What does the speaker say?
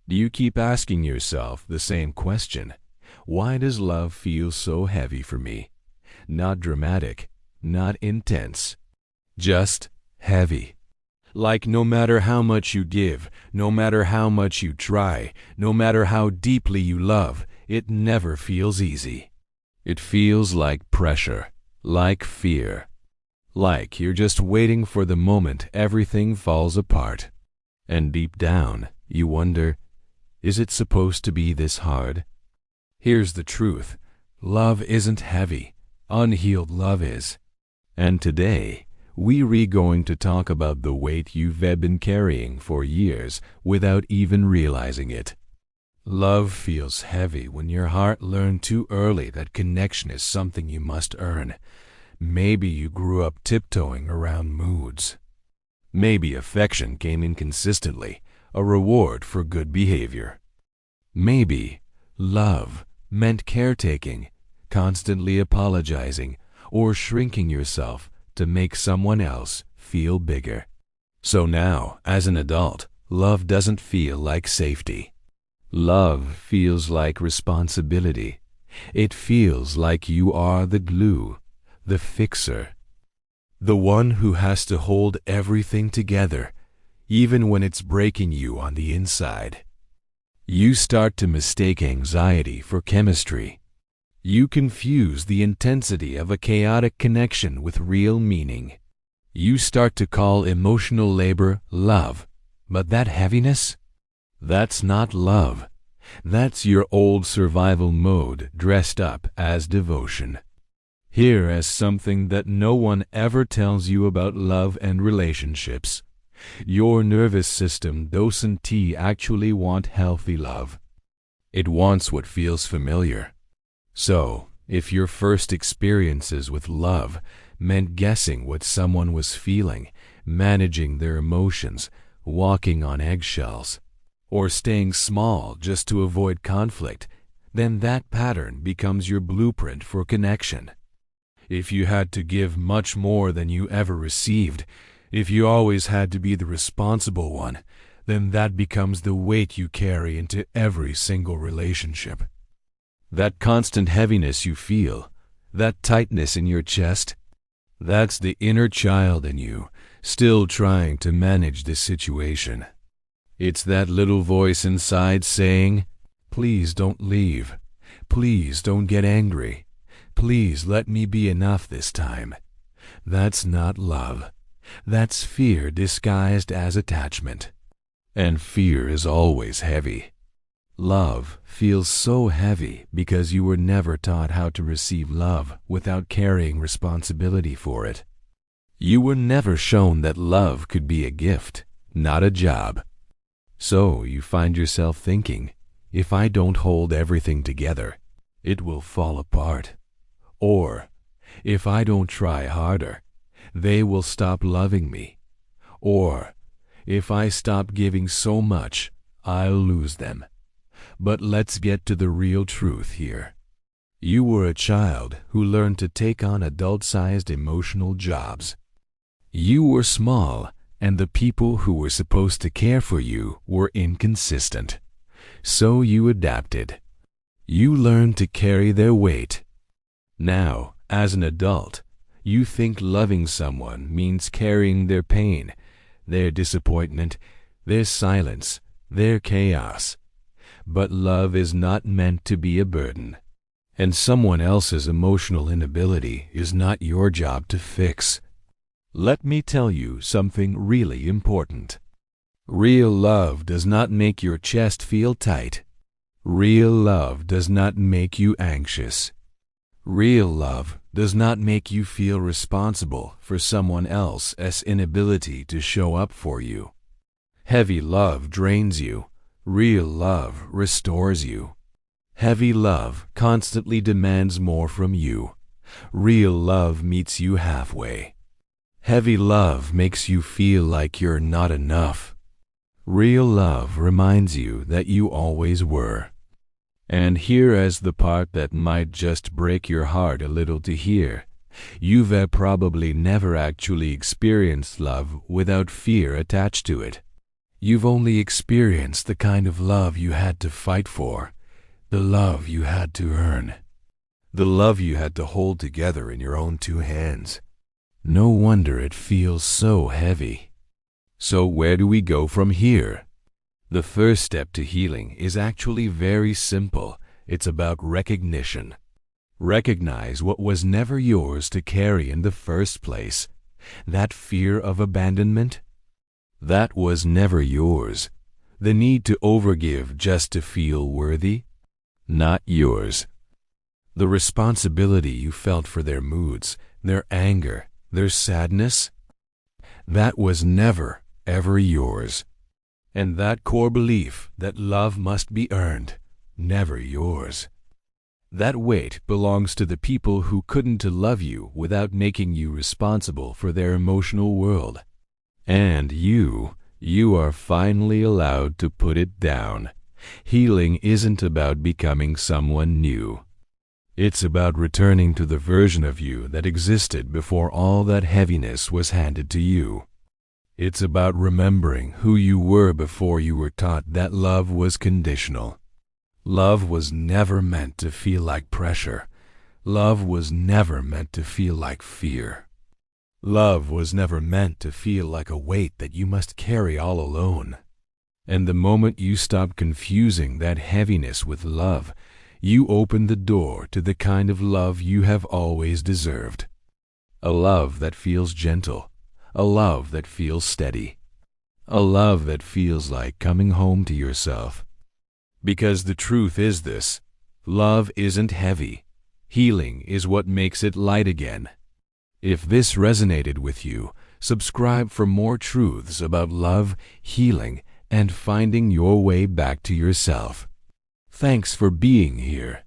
Do you keep asking yourself the same question? Why does love feel so heavy for me? Not dramatic, not intense, just heavy. Like no matter how much you give, no matter how much you try, no matter how deeply you love, it never feels easy. It feels like pressure, like fear, like you're just waiting for the moment everything falls apart. And deep down, you wonder, is it supposed to be this hard? Here's the truth. Love isn't heavy. Unhealed love is. And today, we're going to talk about the weight you've been carrying for years without even realizing it. Love feels heavy when your heart learned too early that connection is something you must earn. Maybe you grew up tiptoeing around moods. Maybe affection came inconsistently, a reward for good behavior. Maybe love meant caretaking, constantly apologizing, or shrinking yourself to make someone else feel bigger. So now, as an adult, love doesn't feel like safety. Love feels like responsibility. It feels like you are the glue, the fixer, the one who has to hold everything together, even when it's breaking you on the inside. You start to mistake anxiety for chemistry. You confuse the intensity of a chaotic connection with real meaning. You start to call emotional labor love, but that heaviness? That's not love. That's your old survival mode dressed up as devotion. Here is something that no one ever tells you about love and relationships. Your nervous system doesn't actually want healthy love. It wants what feels familiar. So, if your first experiences with love meant guessing what someone was feeling, managing their emotions, walking on eggshells, or staying small just to avoid conflict, then that pattern becomes your blueprint for connection. If you had to give much more than you ever received, if you always had to be the responsible one, then that becomes the weight you carry into every single relationship. That constant heaviness you feel, that tightness in your chest, that's the inner child in you, still trying to manage the situation. It's that little voice inside saying, "Please don't leave. Please don't get angry. Please let me be enough this time." That's not love. That's fear disguised as attachment. And fear is always heavy. Love feels so heavy because you were never taught how to receive love without carrying responsibility for it. You were never shown that love could be a gift, not a job. So you find yourself thinking, if I don't hold everything together, it will fall apart. Or, if I don't try harder, they will stop loving me. Or, if I stop giving so much, I'll lose them. But let's get to the real truth here. You were a child who learned to take on adult-sized emotional jobs. You were small, and the people who were supposed to care for you were inconsistent. So you adapted. You learned to carry their weight. Now, as an adult, you think loving someone means carrying their pain, their disappointment, their silence, their chaos. But love is not meant to be a burden. And someone else's emotional inability is not your job to fix. Let me tell you something really important. Real love does not make your chest feel tight. Real love does not make you anxious. Real love does not make you feel responsible for someone else's inability to show up for you. Heavy love drains you. Real love restores you. Heavy love constantly demands more from you. Real love meets you halfway. Heavy love makes you feel like you're not enough. Real love reminds you that you always were. And here is the part that might just break your heart a little to hear. You've probably never actually experienced love without fear attached to it. You've only experienced the kind of love you had to fight for, the love you had to earn, the love you had to hold together in your own two hands. No wonder it feels so heavy. So where do we go from here? The first step to healing is actually very simple. It's about recognition. Recognize what was never yours to carry in the first place. That fear of abandonment? That was never yours. The need to overgive just to feel worthy? Not yours. The responsibility you felt for their moods, their anger, their sadness? That was never, ever yours. And that core belief that love must be earned, never yours. That weight belongs to the people who couldn't love you without making you responsible for their emotional world. And you are finally allowed to put it down. Healing isn't about becoming someone new. It's about returning to the version of you that existed before all that heaviness was handed to you. It's about remembering who you were before you were taught that love was conditional. Love was never meant to feel like pressure. Love was never meant to feel like fear. Love was never meant to feel like a weight that you must carry all alone. And the moment you stop confusing that heaviness with love, you open the door to the kind of love you have always deserved. A love that feels gentle, a love that feels steady, a love that feels like coming home to yourself. Because the truth is this: love isn't heavy. Healing is what makes it light again. If this resonated with you, subscribe for more truths about love, healing, and finding your way back to yourself. Thanks for being here.